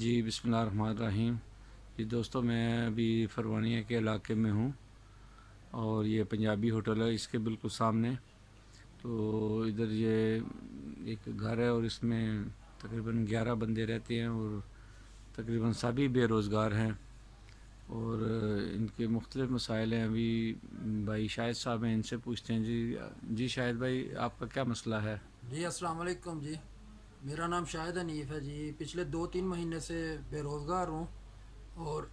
جی بسم اللہ الرحمن الرحیم. جی دوستوں، میں ابھی فرمانیہ کے علاقے میں ہوں اور یہ پنجابی ہوٹل ہے اس کے بالکل سامنے. تو ادھر یہ ایک گھر ہے اور اس میں تقریباً 11 بندے رہتے ہیں اور تقریباً سبھی بے روزگار ہیں اور ان کے مختلف مسائل ہیں. ابھی بھائی شاہد صاحب ہیں، ان سے پوچھتے ہیں. جی شاہد بھائی، آپ کا کیا مسئلہ ہے؟ جی السلام علیکم. جی میرا نام شاہد حنیف ہے. جی پچھلے 2-3 مہینے سے بے روزگار ہوں اور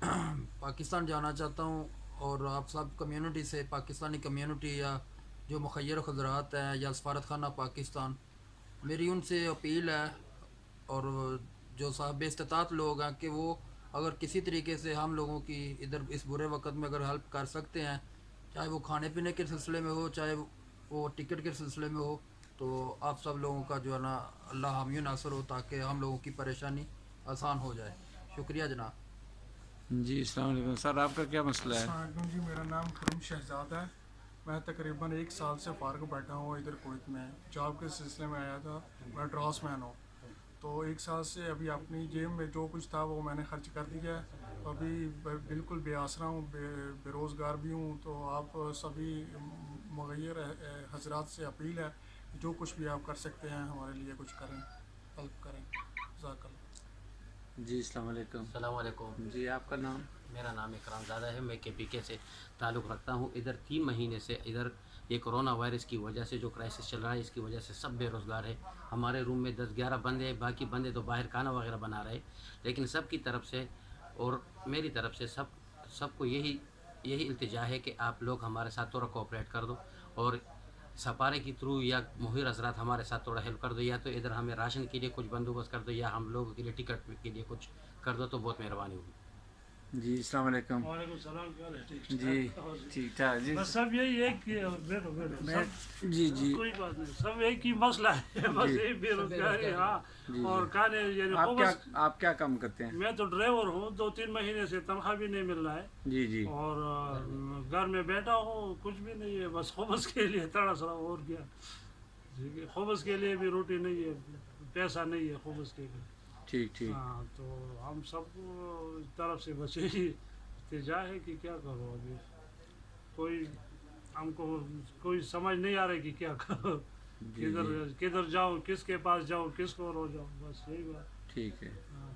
پاکستان جانا چاہتا ہوں. اور آپ سب کمیونٹی سے، پاکستانی کمیونٹی یا جو مخیر حضرات ہیں یا سفارت خانہ پاکستان، میری ان سے اپیل ہے اور جو صاحب استطاعت لوگ ہیں کہ وہ اگر کسی طریقے سے ہم لوگوں کی ادھر اس برے وقت میں اگر ہیلپ کر سکتے ہیں، چاہے وہ کھانے پینے کے سلسلے میں ہو، چاہے وہ ٹکٹ کے سلسلے میں ہو، تو آپ سب لوگوں کا جو ہے نا اللہ حامی و ناصر ہو تاکہ ہم لوگوں کی پریشانی آسان ہو جائے. شکریہ جناب. جی السلام علیکم سر، آپ کا کیا مسئلہ ہے؟ السلام علیکم. جی میرا نام کرم شہزاد ہے. میں تقریباً 1 سال سے فارغ بیٹھا ہوں ادھر کویت میں. جاب کے سلسلے میں آیا تھا. میں ڈراس مین ہوں. تو 1 سال سے ابھی اپنی جیب میں جو کچھ تھا وہ میں نے خرچ کر دیا ہے. تو ابھی بالکل بے آسرا ہوں، بے روزگار بھی ہوں. تو آپ سبھی مغیر حضرات سے اپیل ہے کہ جو کچھ بھی آپ کر سکتے ہیں ہمارے لیے کچھ کریں، ہیلپ کریں. جزاک اللہ. جی السلام علیکم. السلام علیکم. جی آپ کا نام؟ میرا نام اکرام زادہ ہے. میں KPK سے تعلق رکھتا ہوں. ادھر 3 مہینے سے ادھر یہ کرونا وائرس کی وجہ سے جو کرائسس چل رہا ہے، اس کی وجہ سے سب بے روزگار ہے. ہمارے روم میں 10-11 بندے ہیں، باقی بندے تو باہر کھانا وغیرہ بنا رہے. لیکن سب کی طرف سے اور میری طرف سے سب کو یہی التجا ہے کہ آپ لوگ ہمارے ساتھ تھوڑا کوآپریٹ کر دو اور سپارے کی تھرو یا مہیر حضرات ہمارے ساتھ تھوڑا ہیلپ کر دو، یا تو ادھر ہمیں راشن کے لیے کچھ بندوبست کر دو یا ہم لوگوں کے لیے ٹکٹ کے لیے کچھ کر دو تو بہت مہربانی ہوگی. جی السلام علیکم. وعلیکم السلام. کیا ہے؟ جی ٹھیک ٹھاک. جی بس سب یہی ہے کہ بیٹھو جی کوئی بات نہیں، سب ایک ہی مسئلہ ہے، بس یہی بے روزگاری. ہاں. جی اور کھانے یعنی آپ کیا کام کرتے ہیں؟ میں تو ڈرائیور ہوں. 2-3 مہینے سے تنخواہ بھی نہیں مل رہا ہے. جی اور گھر میں بیٹھا ہوں، کچھ بھی نہیں ہے، بس خبز کے لیے تڑا سڑا. اور کیا، خبز کے لیے بھی روٹی نہیں ہے، پیسہ نہیں ہے خبز کے لیے. ٹھیک. ہاں، تو ہم سب کو طرف سے بس یہی التجا ہے کہ کیا کرو. ابھی ہم کو کوئی سمجھ نہیں آ رہی کہ کیا کرو، کدھر جاؤں، کس کے پاس جاؤں، کس کو رو جاؤں. بس یہی بات. ٹھیک ہے.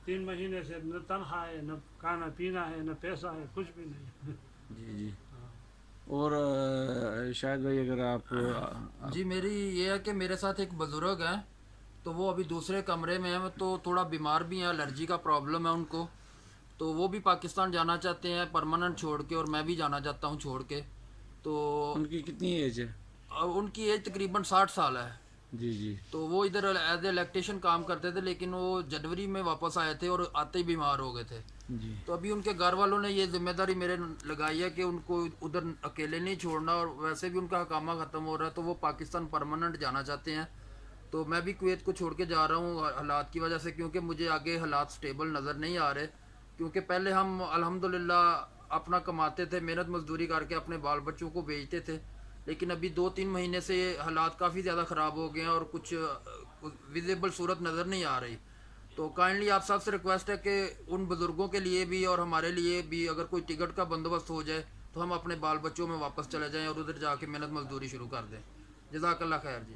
3 مہینے سے نہ تنخواہ ہے، نہ کھانا پینا ہے، نہ پیسہ ہے، کچھ بھی نہیں. جی اور شاید بھائی اگر آپ جی میری یہ ہے کہ میرے ساتھ ایک بزرگ ہیں، تو وہ ابھی دوسرے کمرے میں ہیں، تو تھوڑا بیمار بھی ہیں، الرجی کا پرابلم ہے ان کو. تو وہ بھی پاکستان جانا چاہتے ہیں پرماننٹ چھوڑ کے، اور میں بھی جانا چاہتا ہوں چھوڑ کے. تو ان کی کتنی ایج ہے؟ ان کی ایج تقریباً 60 سال ہے. جی تو وہ ادھر ایز اے الیکٹریشین کام کرتے تھے، لیکن وہ جنوری میں واپس آئے تھے اور آتے ہی بیمار ہو گئے تھے. جی تو ابھی ان کے گھر والوں نے یہ ذمہ داری میرے لگائی ہے کہ ان کو ادھر اکیلے نہیں چھوڑنا، اور ویسے بھی ان کا حکامہ ختم ہو رہا ہے تو وہ پاکستان پرماننٹ جانا چاہتے ہیں. تو میں بھی کویت کو چھوڑ کے جا رہا ہوں حالات کی وجہ سے، کیونکہ مجھے آگے حالات سٹیبل نظر نہیں آ رہے. کیونکہ پہلے ہم الحمدللہ اپنا کماتے تھے، محنت مزدوری کر کے اپنے بال بچوں کو بھیجتے تھے. لیکن ابھی 2-3 مہینے سے حالات کافی زیادہ خراب ہو گئے ہیں اور کچھ ویزیبل صورت نظر نہیں آ رہی. تو کائنڈلی آپ سب سے ریکویسٹ ہے کہ ان بزرگوں کے لیے بھی اور ہمارے لیے بھی اگر کوئی ٹکٹ کا بندوبست ہو جائے تو ہم اپنے بال بچوں میں واپس چلے جائیں اور ادھر جا کے محنت مزدوری شروع کر دیں. جزاک اللہ خیر. جی